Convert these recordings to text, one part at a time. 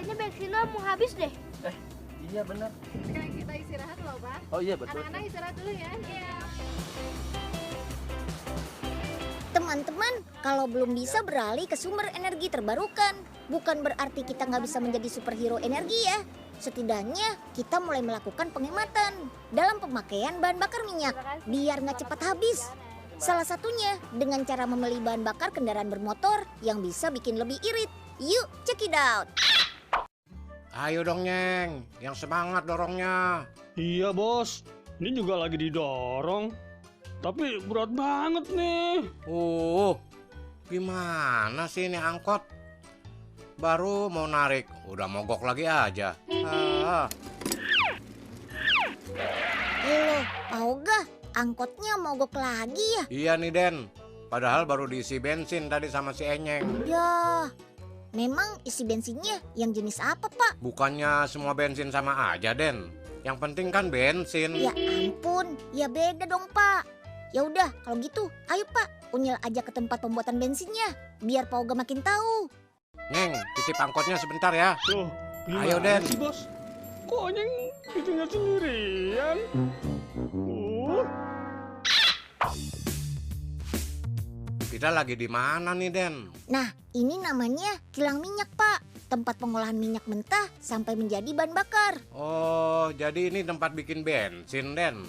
Ini bensinnya mau habis deh. Iya benar. Sekarang kita istirahat loh, Pak. Oh iya betul. Anak-anak istirahat dulu ya. Iya. Teman-teman, kalau belum bisa beralih ke sumber energi terbarukan, bukan berarti kita nggak bisa menjadi superhero energi ya. Setidaknya kita mulai melakukan penghematan dalam pemakaian bahan bakar minyak, biar nggak cepat habis. Salah satunya dengan cara membeli bahan bakar kendaraan bermotor yang bisa bikin lebih irit. Yuk, check it out! Ayo dong, Nyeng. Yang semangat dorongnya. Iya bos, ini juga lagi didorong. Tapi berat banget nih. Gimana sih ini angkot? Baru mau narik, udah mogok lagi aja. Loh, Pak Oga, angkotnya mogok lagi ya? Iya nih, Den. Padahal baru diisi bensin tadi sama si Enyeng. Ya, memang isi bensinnya yang jenis apa, Pak? Bukannya semua bensin sama aja, Den. Yang penting kan bensin. Ya ampun, ya beda dong, Pak. Ya udah, kalau gitu, ayo Pak, unyil aja ke tempat pembuatan bensinnya, biar Pak Oga makin tahu. Nyeng, titip angkotnya sebentar ya. Loh, Ayo, gimana Den. sih bos? Kok Nyeng ditinggal sendirian? Kita lagi di mana nih, Den? Nah, ini namanya kilang minyak, Pak. Tempat pengolahan minyak mentah sampai menjadi bahan bakar. Oh, jadi ini tempat bikin bensin, Den.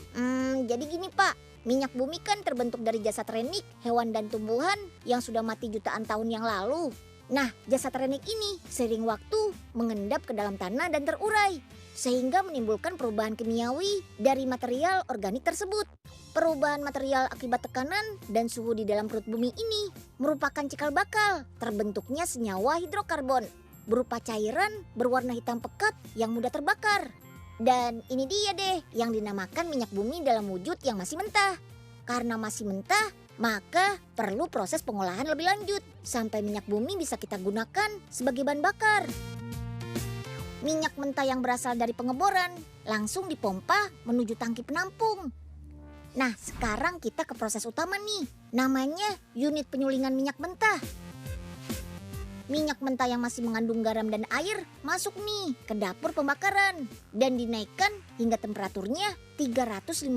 Jadi gini, Pak. Minyak bumi kan terbentuk dari jasad renik, hewan dan tumbuhan yang sudah mati jutaan tahun yang lalu. Nah, jasad renik ini sering waktu mengendap ke dalam tanah dan terurai, sehingga menimbulkan perubahan kimiawi dari material organik tersebut. Perubahan material akibat tekanan dan suhu di dalam perut bumi ini merupakan cikal bakal terbentuknya senyawa hidrokarbon berupa cairan berwarna hitam pekat yang mudah terbakar. Dan ini dia deh yang dinamakan minyak bumi dalam wujud yang masih mentah. Karena masih mentah, maka perlu proses pengolahan lebih lanjut sampai minyak bumi bisa kita gunakan sebagai bahan bakar. Minyak mentah yang berasal dari pengeboran langsung dipompa menuju tangki penampung. Nah, sekarang kita ke proses utama nih, namanya unit penyulingan minyak mentah. Minyak mentah yang masih mengandung garam dan air masuk nih ke dapur pembakaran dan dinaikkan hingga temperaturnya 356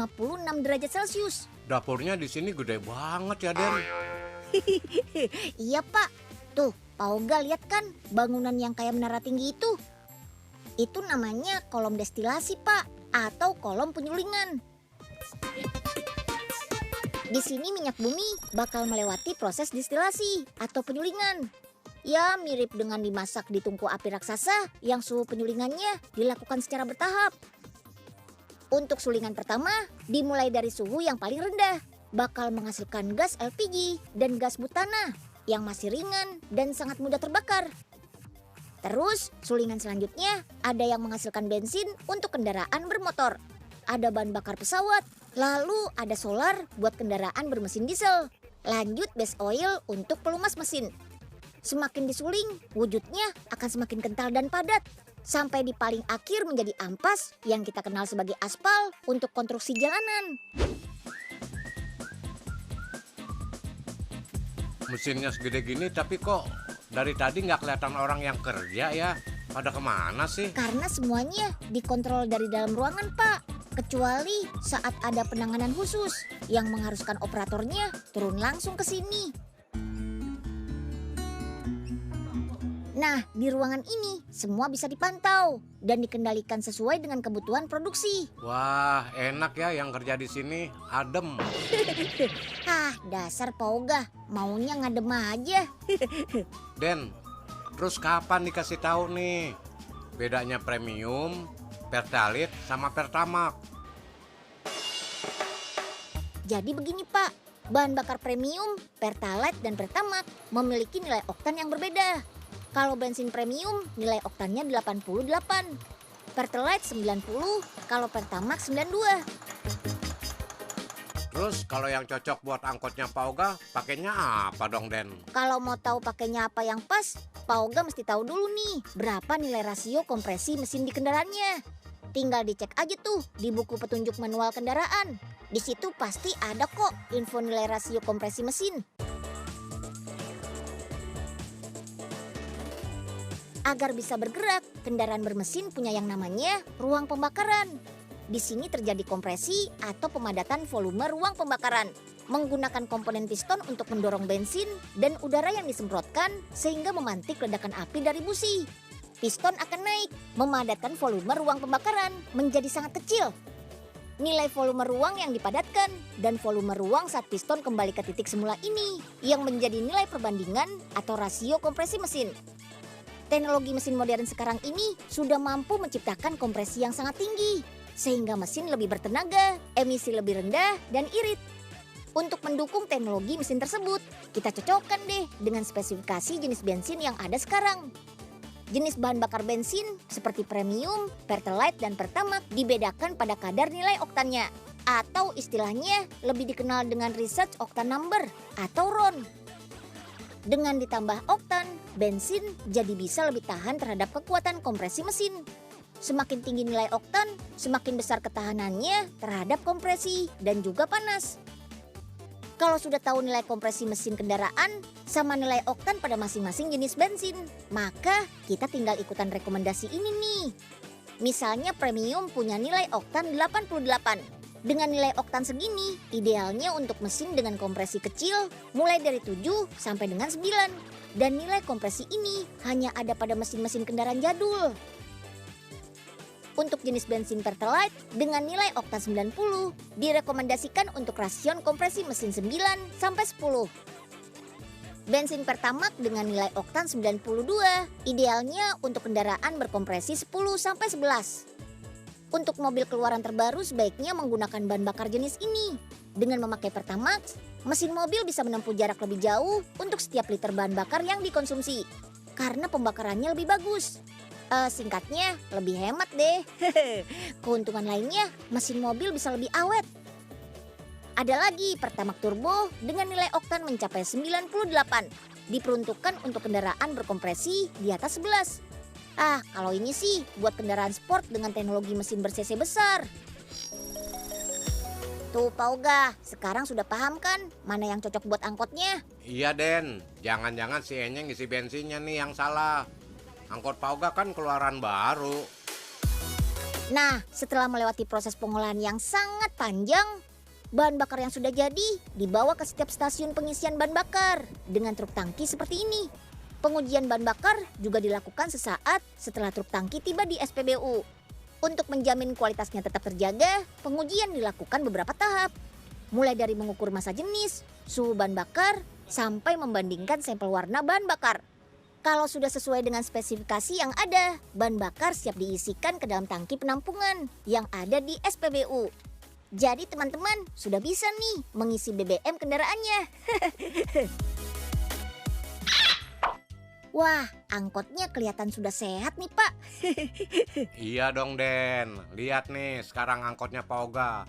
derajat Celcius. Dapurnya di sini gede banget ya, Den. Iya, Pak. Tuh, Pak Oga lihat kan bangunan yang kayak menara tinggi itu? Itu namanya kolom destilasi, Pak, atau kolom penyulingan. Di sini minyak bumi bakal melewati proses destilasi atau penyulingan. Ya, mirip dengan dimasak di tungku api raksasa yang suhu penyulingannya dilakukan secara bertahap. Untuk sulingan pertama, dimulai dari suhu yang paling rendah, bakal menghasilkan gas LPG dan gas butana yang masih ringan dan sangat mudah terbakar. Terus, sulingan selanjutnya ada yang menghasilkan bensin untuk kendaraan bermotor. Ada bahan bakar pesawat, lalu ada solar buat kendaraan bermesin diesel. Lanjut base oil untuk pelumas mesin. Semakin disuling, wujudnya akan semakin kental dan padat. Sampai di paling akhir menjadi ampas yang kita kenal sebagai aspal untuk konstruksi jalanan. Mesinnya segede gini tapi kok dari tadi nggak kelihatan orang yang kerja ya? Pada kemana sih? Karena semuanya dikontrol dari dalam ruangan, Pak. Kecuali saat ada penanganan khusus yang mengharuskan operatornya turun langsung ke sini. Nah, di ruangan ini semua bisa dipantau dan dikendalikan sesuai dengan kebutuhan produksi. Wah, enak ya yang kerja di sini, adem. Dasar Pak Oga, maunya ngadem aja. Den, terus kapan dikasih tahu nih bedanya premium, pertalite sama pertamax? Jadi begini, Pak, bahan bakar premium, pertalite dan pertamax memiliki nilai oktan yang berbeda. Kalau bensin premium nilai oktannya 88, pertalite 90, kalau pertamax 92. Terus kalau yang cocok buat angkotnya Pak Oga, pakainya apa dong, Den? Kalau mau tahu pakainya apa yang pas, Pak Oga mesti tahu dulu nih berapa nilai rasio kompresi mesin di kendaraannya. Tinggal dicek aja tuh di buku petunjuk manual kendaraan. Di situ pasti ada kok info nilai rasio kompresi mesin. Agar bisa bergerak, kendaraan bermesin punya yang namanya ruang pembakaran. Di sini terjadi kompresi atau pemadatan volume ruang pembakaran menggunakan komponen piston untuk mendorong bensin dan udara yang disemprotkan sehingga memantik ledakan api dari busi. Piston akan naik, memadatkan volume ruang pembakaran menjadi sangat kecil. Nilai volume ruang yang dipadatkan dan volume ruang saat piston kembali ke titik semula ini yang menjadi nilai perbandingan atau rasio kompresi mesin. Teknologi mesin modern sekarang ini sudah mampu menciptakan kompresi yang sangat tinggi, sehingga mesin lebih bertenaga, emisi lebih rendah, dan irit. Untuk mendukung teknologi mesin tersebut, kita cocokkan deh dengan spesifikasi jenis bensin yang ada sekarang. Jenis bahan bakar bensin seperti premium, pertalite, dan pertamax dibedakan pada kadar nilai oktannya, atau istilahnya lebih dikenal dengan research octane number atau RON. Dengan ditambah oktan, bensin jadi bisa lebih tahan terhadap kekuatan kompresi mesin. Semakin tinggi nilai oktan, semakin besar ketahanannya terhadap kompresi dan juga panas. Kalau sudah tahu nilai kompresi mesin kendaraan sama nilai oktan pada masing-masing jenis bensin, maka kita tinggal ikutan rekomendasi ini nih. Misalnya premium punya nilai oktan 88. Dengan nilai oktan segini, idealnya untuk mesin dengan kompresi kecil mulai dari 7 sampai dengan 9. Dan nilai kompresi ini hanya ada pada mesin-mesin kendaraan jadul. Untuk jenis bensin pertalite dengan nilai oktan 90 direkomendasikan untuk rasion kompresi mesin 9 sampai 10. Bensin pertamax dengan nilai oktan 92 idealnya untuk kendaraan berkompresi 10 sampai 11. Untuk mobil keluaran terbaru sebaiknya menggunakan bahan bakar jenis ini. Dengan memakai pertamax, mesin mobil bisa menempuh jarak lebih jauh untuk setiap liter bahan bakar yang dikonsumsi karena pembakarannya lebih bagus. Singkatnya, lebih hemat deh. Keuntungan lainnya, mesin mobil bisa lebih awet. Ada lagi Pertamax Turbo dengan nilai oktan mencapai 98. Diperuntukkan untuk kendaraan berkompresi di atas 11. Kalau ini sih buat kendaraan sport dengan teknologi mesin ber-cc besar. Tuh Pak Oga, sekarang sudah paham kan mana yang cocok buat angkotnya? Iya Den, jangan-jangan si Enyeng isi bensinnya nih yang salah. Angkot Pak Oga kan keluaran baru. Nah, setelah melewati proses pengolahan yang sangat panjang, bahan bakar yang sudah jadi dibawa ke setiap stasiun pengisian bahan bakar dengan truk tangki seperti ini. Pengujian bahan bakar juga dilakukan sesaat setelah truk tangki tiba di SPBU. Untuk menjamin kualitasnya tetap terjaga, pengujian dilakukan beberapa tahap. Mulai dari mengukur massa jenis, suhu bahan bakar, sampai membandingkan sampel warna bahan bakar. Kalau sudah sesuai dengan spesifikasi yang ada, bahan bakar siap diisikan ke dalam tangki penampungan yang ada di SPBU. Jadi teman-teman sudah bisa nih mengisi BBM kendaraannya. Wah, angkotnya kelihatan sudah sehat nih Pak. Iya dong Den, lihat nih sekarang angkotnya Pak Oga.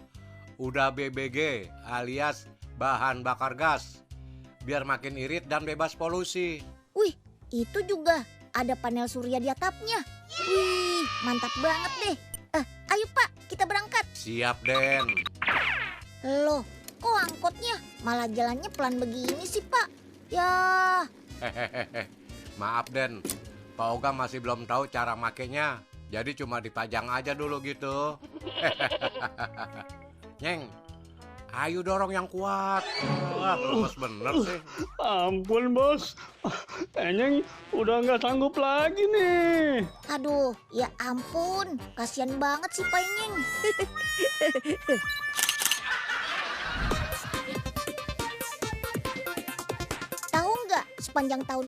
Udah BBG alias bahan bakar gas. Biar makin irit dan bebas polusi. Wih, itu juga ada panel surya di atapnya. Wih, mantap banget deh. Ayo Pak, kita berangkat. Siap Den. Loh, kok angkotnya malah jalannya pelan begini sih Pak? Ya, Hehehe, maaf Den, Pak Oga masih belum tahu cara makainya. Jadi cuma dipajang aja dulu gitu. Nyeng, ayo dorong yang kuat. Wah, lemes bener sih. Ampun bos, Enyeng udah nggak sanggup lagi nih. aduh, ya ampun, kasihan banget sih Pak Enyeng. Tahu nggak, sepanjang tahun